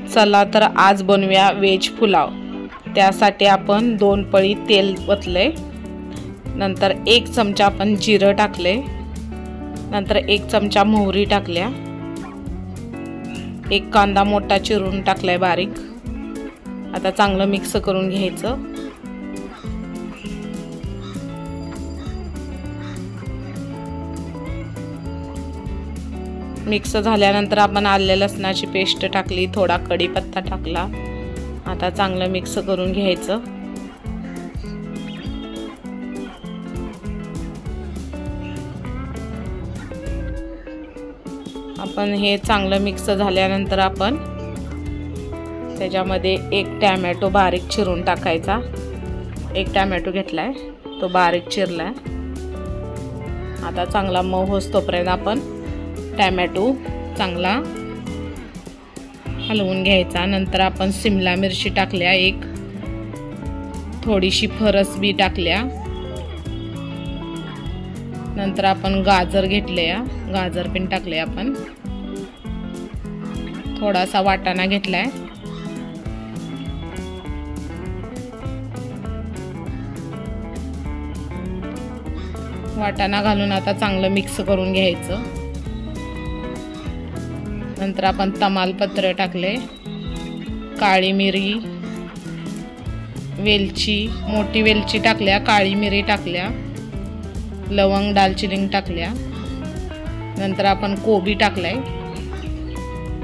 चला तर आज बनवूया व्हेज पुलाव। त्यासाठी आपण 2 पळी तेल ओतले, नंतर 1 चमचा आपण जिरं टाकले, नंतर 1 चमचा मोहरी टाकल्या, 1 कांदा मोठा चिरून टाकलाय बारीक। आता चांगलं मिक्स करून घ्यायचं। मिक्स झाल्यानंतर आपण आले लसणाची पेस्ट टाकली, थोडा कढीपत्ता टाकला। आता चांगलं मिक्स करून घ्यायचं। आपण हे चांगलं मिक्स झाल्यानंतर आपण त्याच्यामध्ये 1 टोमॅटो बारीक चिरून टाकायचा। 1 टोमॅटो घेतलाय, तो बारीक चिरलाय। आता चांगला मऊ होईस्तोपर्यंत आपण टोमॅटो चांगला हलवून घ्यायचा। नंतर आपण शिमला मिरची टाकल्या, 1 थोडीशी फरसबी टाकल्या। नंतर आपण गाजर घेतले, गाजर पण टाकले आपण। थोडासा वाटाणा घेतलाय। वाटाणा घालून आता चांगलं मिक्स करून घ्यायचं। नंतर आपण तमालपत्र टाकले, काळी मिरी, वेलची, मोठी वेलची टाकल्या, काळी मिरी टाकल्या, लवंग दालचिनी टाकल्या। नंतर आपण कोबी टाकलाय।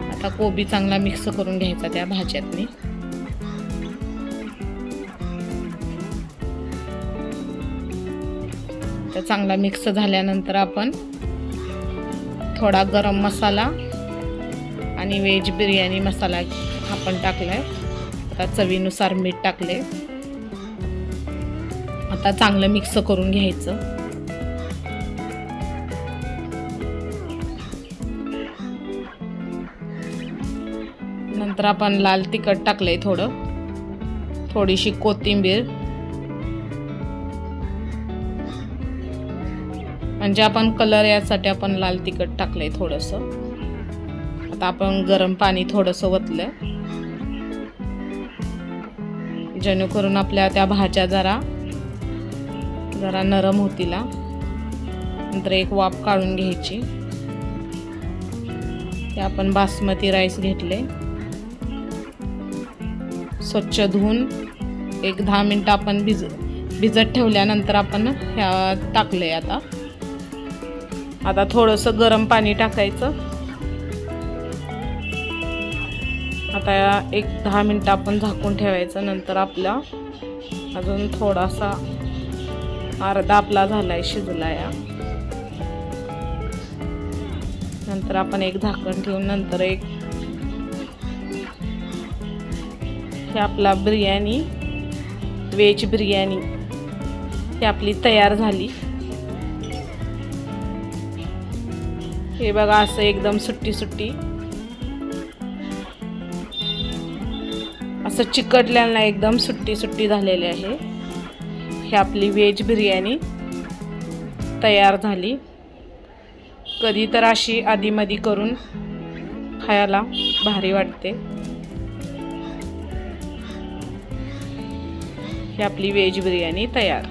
आता कोबी चांगला मिक्स करून घ्यायचा त्या भाज्यातनी। तर चांगला मिक्स झाल्यानंतर आपण थोडा गरम मसाला आणि व्हेज बिर्याणी मसाला आपण टाकलाय। आता चवीनुसार मीठ टाकले। आता चांगलं मिक्स करून घ्यायचं। नंतर आपण लाल तिखट टाकलंय, थोडीशी कोथिंबीर, म्हणजे आपण कलर यासाठी आपण लाल तिखट टाकलंय थोडंसं। आता आपण गरम पाणी थोडंसं ओतलं, जेणेकरून आपल्या त्या भाज्या जरा नरम होतील। नंतर 1 वाफ काढून घ्यायची। ते आपण बासमती राईस घेतले, स्वच्छ धुवून 1-10 मिनिटं आपण भिजत ठेवल्यानंतर आपण टाकले। आता थोडंसं गरम पाणी टाकायचं। आता 1-10 मिनिटं आपण झाकून ठेवायचं। नंतर आपला अजून थोडासा अर्धा आपला झालाय शिजलाय। नंतर आपण 1 झाकण ठेवून नंतर हे आपला बिर्याणी, व्हेज बिर्याणी ही आपली तयार झाली। हे बघा, असं एकदम सुट्टी असं चिकटलेलं नाही, एकदम सुट्टी झालेली आहे। ही आपली व्हेज बिर्याणी तयार झाली। कधी तर अशी आधीमधी करून खायला भारी वाटते। ही आपली व्हेज बिर्याणी तयार।